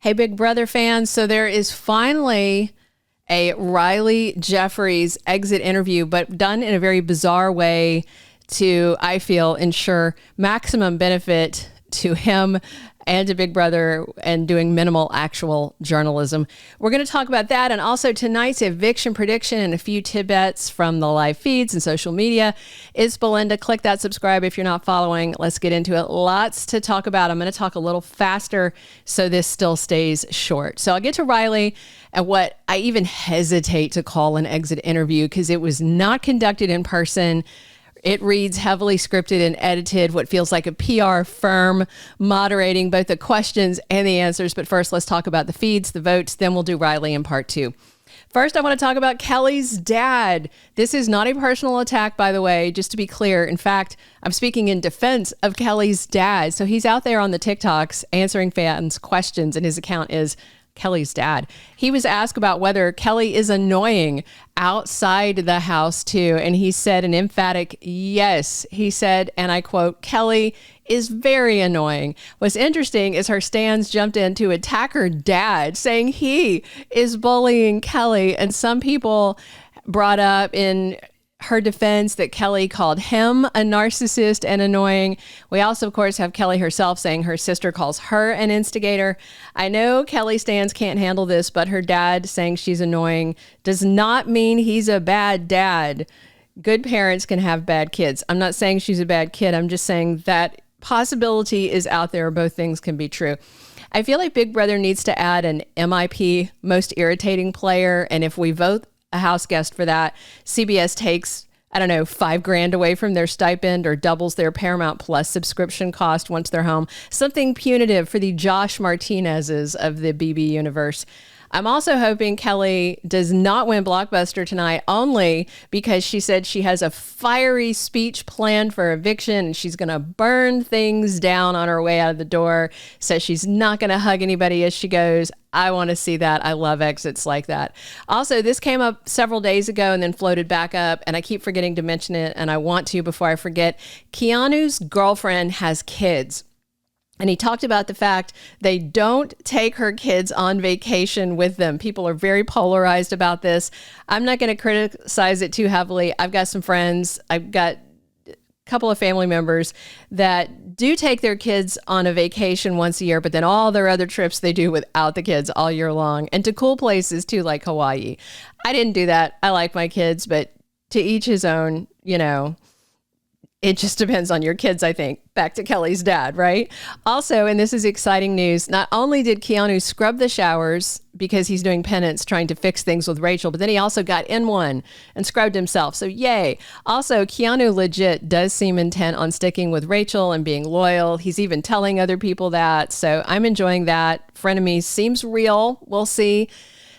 Hey, Big Brother fans. So there is finally a Rylie Jeffries exit interview, but done in a very bizarre way to, I feel, ensure maximum benefit to him and to Big Brother and doing minimal actual journalism. We're going to talk about that and also tonight's eviction prediction and a few tidbits from the live feeds and social media. It's Belinda. Click that subscribe if you're not following. Let's get into it. Lots to talk about. I'm going to talk a little faster so this still stays short. So I'll get to Rylie and what I even hesitate to call an exit interview because it was not conducted in person. It reads heavily scripted and edited, what feels like a PR firm moderating both the questions and the answers. But first, let's talk about the feeds, the votes, then we'll do Rylie in part two. First, I want to talk about Kelly's dad. This is not a personal attack, by the way, just to be clear. In fact, I'm speaking in defense of Kelly's dad. So he's out there on the TikToks answering fans' questions, and his account is Kelly's dad. He was asked about whether Kelly is annoying outside the house too. And he said an emphatic yes. He said, and I quote, "Kelly is very annoying." What's interesting is her stans jumped in to attack her dad, saying he is bullying Kelly. And some people brought up in her defense that Kelly called him a narcissist and annoying. We also, of course, have Kelly herself saying her sister calls her an instigator. I know Kelly stans can't handle this, but her dad saying she's annoying does not mean he's a bad dad. Good parents can have bad kids. I'm not saying she's a bad kid. I'm just saying that possibility is out there. Both things can be true. I feel like Big Brother needs to add an MIP, most irritating player. And if we vote a house guest for that, CBS takes, I don't know, $5,000 away from their stipend or doubles their Paramount Plus subscription cost once they're home. Something punitive for the Josh Martinez's of the BB universe. I'm also hoping Kelly does not win Blockbuster tonight, only because she said she has a fiery speech planned for eviction and she's going to burn things down on her way out of the door. Says she's not going to hug anybody as she goes. I want to see that. I love exits like that. Also, this came up several days ago and then floated back up, and I keep forgetting to mention it, and I want to before I forget. Keanu's girlfriend has kids. And he talked about the fact they don't take her kids on vacation with them. People are very polarized about this. I'm not going to criticize it too heavily. I've got some friends. I've got a couple of family members that do take their kids on a vacation once a year, but then all their other trips they do without the kids all year long. And to cool places too, like Hawaii. I didn't do that. I like my kids, but to each his own, you know. It just depends on your kids, I think. Back to Kelly's dad, right? Also, and this is exciting news, not only did Keanu scrub the showers because he's doing penance, trying to fix things with Rachel, but then he also got in one and scrubbed himself. So yay. Also, Keanu legit does seem intent on sticking with Rachel and being loyal. He's even telling other people that. So I'm enjoying that. Frenemies seems real. We'll see.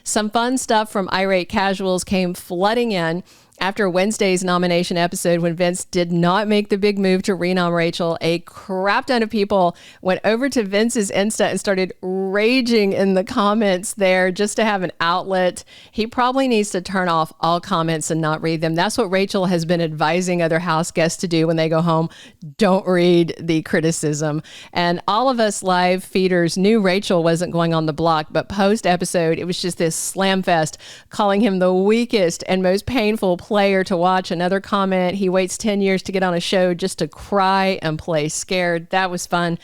Some fun stuff from Irate Casuals came flooding in after Wednesday's nomination episode when Vince did not make the big move to renom Rachel. A crap ton of people went over to Vince's Insta and started raging in the comments there just to have an outlet. He probably needs to turn off all comments and not read them. That's what Rachel has been advising other house guests to do when they go home. Don't read the criticism. And all of us live feeders knew Rachel wasn't going on the block, but post episode, it was just this slam fest, calling him the weakest and most painful player to watch. Another comment, he waits 10 years to get on a show just to cry and play scared. That was fun.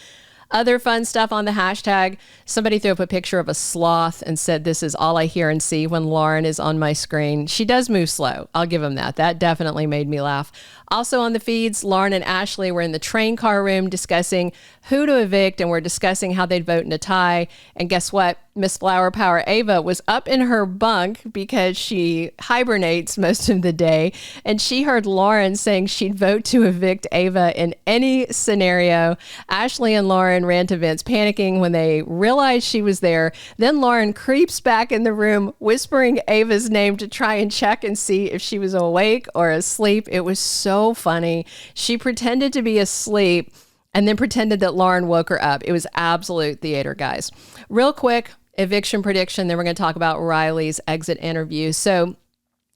Other fun stuff on the hashtag. Somebody threw up a picture of a sloth and said, "This is all I hear and see when Lauren is on my screen." She does move slow. I'll give him that. That definitely made me laugh. Also on the feeds, Lauren and Ashley were in the train car room discussing who to evict, and we're discussing how they'd vote in a tie. And guess what? Miss Flower Power Ava was up in her bunk because she hibernates most of the day. And she heard Lauren saying she'd vote to evict Ava in any scenario. Ashley and Lauren ran to Vince, panicking when they realized she was there. Then Lauren creeps back in the room, whispering Ava's name to try and check and see if she was awake or asleep. It was so funny. She pretended to be asleep and then pretended that Lauren woke her up. It was absolute theater, guys. Real quick, eviction prediction, then we're going to talk about Rylie's exit interview. So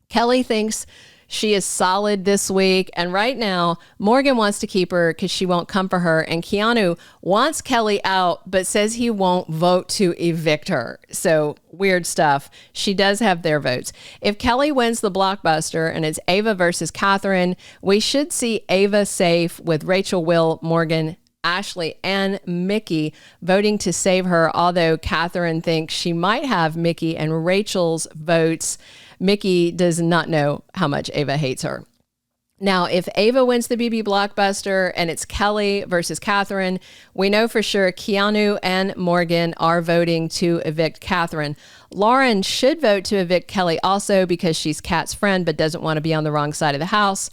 Kelly thinks She is solid this week. And right now, Morgan wants to keep her because she won't come for her. And Keanu wants Kelly out, but says he won't vote to evict her. So weird stuff. She does have their votes. If Kelly wins the Blockbuster and it's Ava versus Catherine, we should see Ava safe with Rachel, Will, Morgan, Ashley, and Mickey voting to save her, although Catherine thinks she might have Mickey and Rachel's votes. Mickey does not know how much Ava hates her. Now, if Ava wins the BB Blockbuster and it's Kelly versus Catherine, we know for sure Keanu and Morgan are voting to evict Catherine. Lauren should vote to evict Kelly also because she's Kat's friend but doesn't want to be on the wrong side of the house.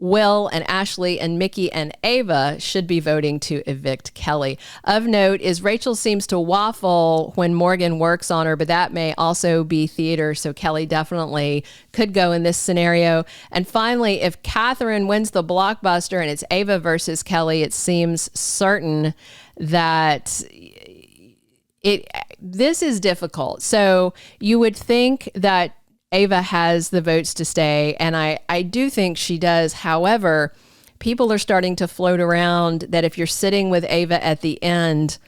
Will and Ashley and Mickey and Ava should be voting to evict Kelly. Of note is Rachel seems to waffle when Morgan works on her, but that may also be theater, so Kelly definitely could go in this scenario. And finally, if Catherine wins the Blockbuster and it's Ava versus Kelly, it seems certain that this is difficult. So you would think that Ava has the votes to stay, and I do think she does. However, people are starting to float around that if you're sitting with Ava at the end,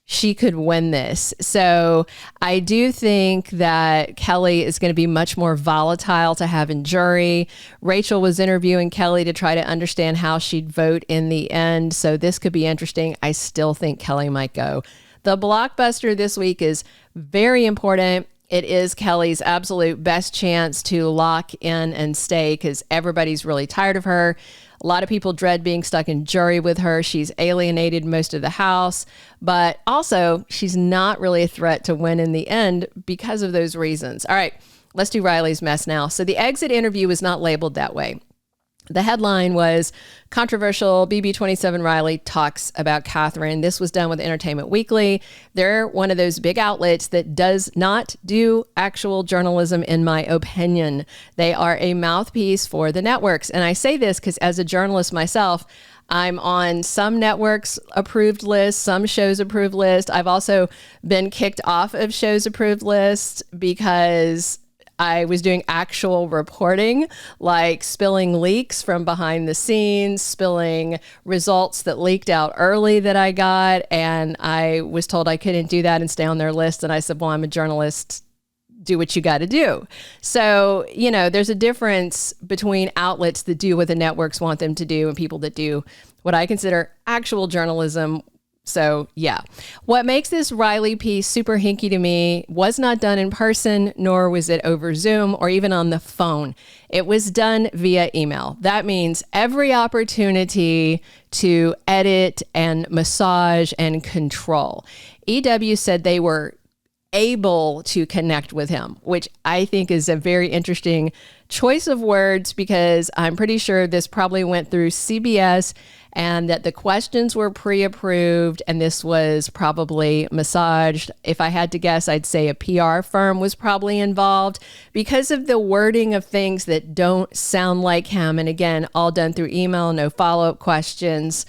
she could win this. So I do think that Kelly is going to be much more volatile to have in jury. Rachel was interviewing Kelly to try to understand how she'd vote in the end. So this could be interesting. I still think Kelly might go. The Blockbuster this week is very important. It is Kelly's absolute best chance to lock in and stay because everybody's really tired of her. A lot of people dread being stuck in jury with her. She's alienated most of the house, but also she's not really a threat to win in the end because of those reasons. All right, let's do Riley's mess now. So the exit interview was not labeled that way. The headline was controversial. BB27 Rylie talks about Catherine. This was done with Entertainment Weekly. They're one of those big outlets that does not do actual journalism, in my opinion. They are a mouthpiece for the networks. And I say this because as a journalist myself, I'm on some networks approved list, some shows approved list. I've also been kicked off of shows approved list because I was doing actual reporting, like spilling leaks from behind the scenes, spilling results that leaked out early that I got. And I was told I couldn't do that and stay on their list. And I said, well, I'm a journalist. Do what you got to do. So, you know, there's a difference between outlets that do what the networks want them to do and people that do what I consider actual journalism. So yeah, what makes this Rylie piece super hinky to me was not done in person, nor was it over Zoom or even on the phone. It was done via email. That means every opportunity to edit and massage and control. EW said they were able to connect with him, which I think is a very interesting choice of words because I'm pretty sure this probably went through CBS and that the questions were pre-approved and this was probably massaged. If I had to guess, I'd say a PR firm was probably involved because of the wording of things that don't sound like him. And again, all done through email, no follow-up questions,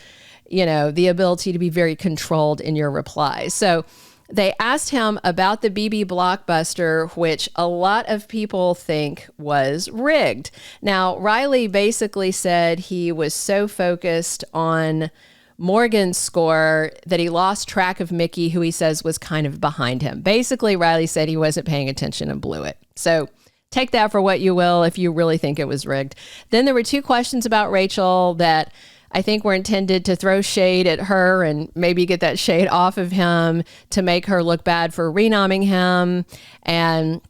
you know, the ability to be very controlled in your replies. So they asked him about the BB Blockbuster, which a lot of people think was rigged. Now, Rylie basically said he was so focused on Morgan's score that he lost track of Mickey, who he says was kind of behind him. Basically, Rylie said he wasn't paying attention and blew it. So take that for what you will if you really think it was rigged. Then there were two questions about Rachel that I think were intended to throw shade at her and maybe get that shade off of him to make her look bad for renoming him. And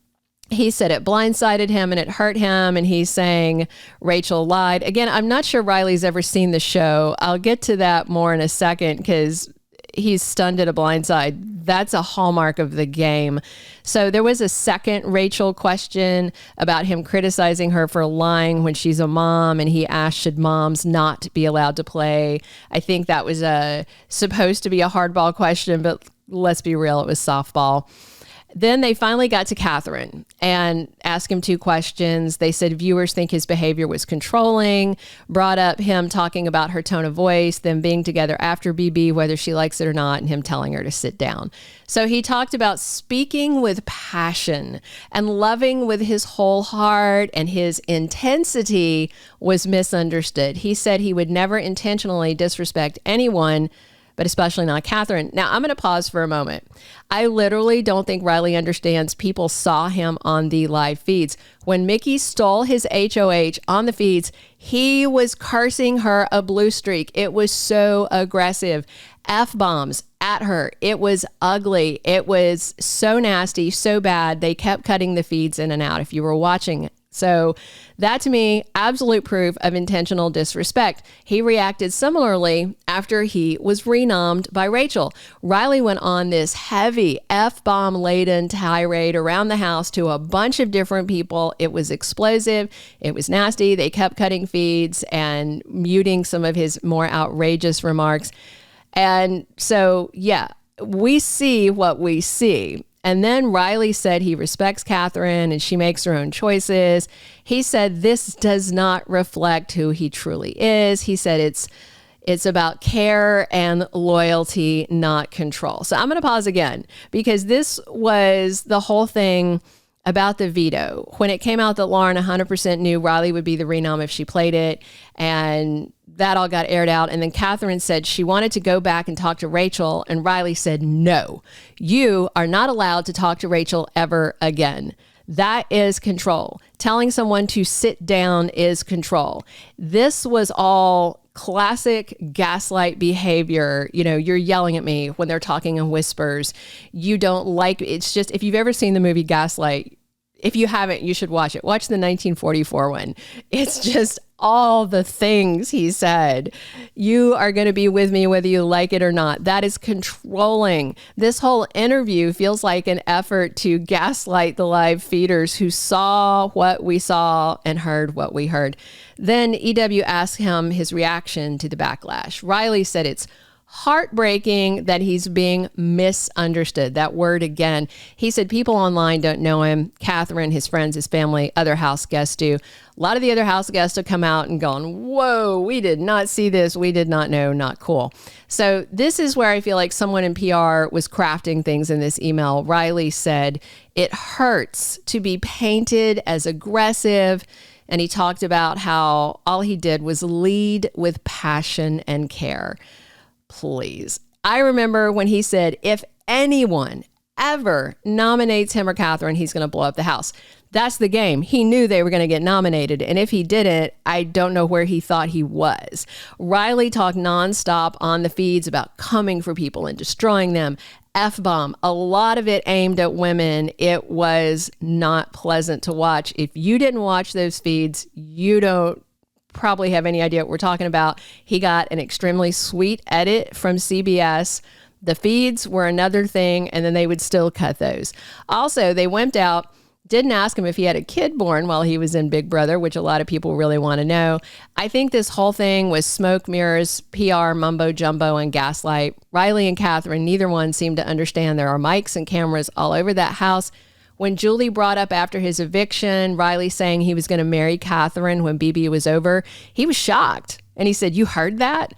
he said it blindsided him and it hurt him. And he's saying Rachel lied. Again, I'm not sure Riley's ever seen the show. I'll get to that more in a second because he's stunned at a blindside. That's a hallmark of the game. So there was a second Rachel question about him criticizing her for lying when she's a mom, and he asked, should moms not be allowed to play? I think that was supposed to be a hardball question, but let's be real, it was softball. Then they finally got to Catherine and asked him 2 questions. They said viewers think his behavior was controlling, brought up him talking about her tone of voice, them being together after BB, whether she likes it or not, and him telling her to sit down. So he talked about speaking with passion and loving with his whole heart, and his intensity was misunderstood. He said he would never intentionally disrespect anyone, but especially not Catherine. Now, I'm going to pause for a moment. I literally don't think Rylie understands people saw him on the live feeds. When Mickey stole his HOH on the feeds, he was cursing her a blue streak. It was so aggressive. F-bombs at her. It was ugly. It was so nasty, so bad. They kept cutting the feeds in and out if you were watching. So that, to me, absolute proof of intentional disrespect. He reacted similarly after he was renommed by Rachel. Rylie went on this heavy F-bomb laden tirade around the house to a bunch of different people. It was explosive. It was nasty. They kept cutting feeds and muting some of his more outrageous remarks. And so, yeah, we see what we see. And then Rylie said he respects Catherine and she makes her own choices. He said this does not reflect who he truly is. He said it's about care and loyalty, not control. So I'm going to pause again, because this was the whole thing about the veto. When it came out that Lauren 100% knew Rylie would be the renom if she played it, and that all got aired out. And then Catherine said she wanted to go back and talk to Rachel, and Rylie said, no, you are not allowed to talk to Rachel ever again. That is control. Telling someone to sit down is control. This was all classic gaslight behavior. You know, you're yelling at me when they're talking in whispers. You don't like, it's just, if you've ever seen the movie Gaslight, if you haven't, you should watch it. Watch the 1944 one. It's just all the things he said. You are going to be with me whether you like it or not. That is controlling. This whole interview feels like an effort to gaslight the live feeders who saw what we saw and heard what we heard. Then EW asked him his reaction to the backlash. Rylie said it's heartbreaking that he's being misunderstood. That word again. He said people online don't know him. Catherine, his friends, his family, other house guests do. A lot of the other house guests have come out and gone, whoa, we did not see this. We did not know. Not cool. So this is where I feel like someone in PR was crafting things in this email. Rylie said, it hurts to be painted as aggressive. And he talked about how all he did was lead with passion and care. Please. I remember when he said, if anyone ever nominates him or Catherine, he's going to blow up the house. That's the game. He knew they were going to get nominated. And if he didn't, I don't know where he thought he was. Rylie talked nonstop on the feeds about coming for people and destroying them. F-bomb, a lot of it aimed at women. It was not pleasant to watch. If you didn't watch those feeds, you don't probably have any idea what we're talking about. He got an extremely sweet edit from CBS. The feeds were another thing, and then they would still cut those. Also, they wimped out, didn't ask him if he had a kid born while he was in Big Brother, which a lot of people really want to know. I think this whole thing was smoke mirrors, PR, mumbo jumbo, and gaslight. Rylie and Catherine, neither one seemed to understand there are mics and cameras all over that house. When Julie brought up after his eviction, Rylie saying he was going to marry Catherine when BB was over, he was shocked. And he said, you heard that?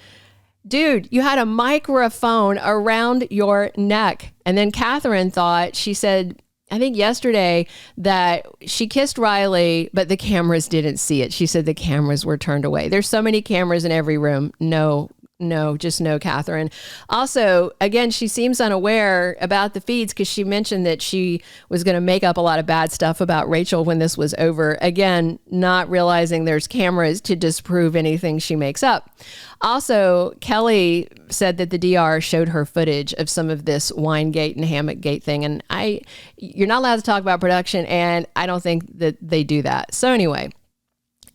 Dude, you had a microphone around your neck. And then Catherine thought, she said, I think yesterday, that she kissed Rylie, but the cameras didn't see it. She said the cameras were turned away. There's so many cameras in every room. No, just no, Catherine. Also, again, she seems unaware about the feeds because she mentioned that she was going to make up a lot of bad stuff about Rachel when this was over. Again, not realizing there's cameras to disprove anything she makes up. Also, Kelly said that the DR showed her footage of some of this Winegate and Hammockgate thing. And you're not allowed to talk about production, and I don't think that they do that. So anyway,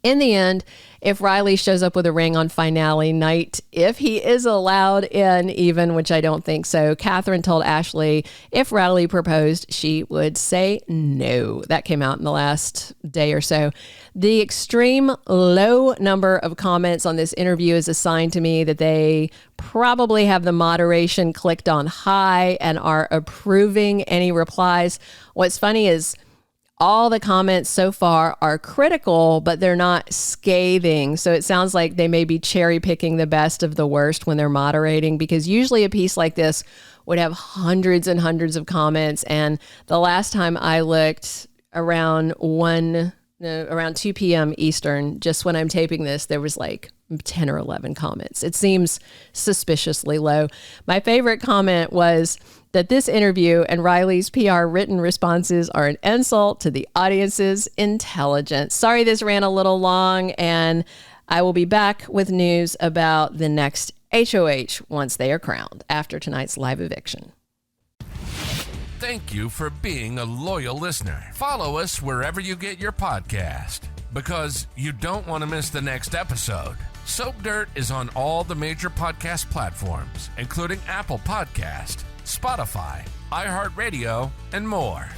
In the end, if Rylie shows up with a ring on finale night, if he is allowed in even, which I don't think so, Catherine told Ashley if Rylie proposed, she would say no. That came out in the last day or so. The extreme low number of comments on this interview is a sign to me that they probably have the moderation clicked on high and are approving any replies. What's funny is all the comments so far are critical, but they're not scathing. So it sounds like they may be cherry picking the best of the worst when they're moderating, because usually a piece like this would have hundreds and hundreds of comments. And the last time I looked around 2 p.m. Eastern, just when I'm taping this, there was like 10 or 11 comments. It seems suspiciously low. My favorite comment was that this interview and Rylie's PR written responses are an insult to the audience's intelligence. Sorry this ran a little long, and I will be back with news about the next HOH once they are crowned after tonight's live eviction. Thank you for being a loyal listener. Follow us wherever you get your podcast, because you don't want to miss the next episode. Soap Dirt is on all the major podcast platforms, including Apple Podcast, Spotify, iHeartRadio, and more.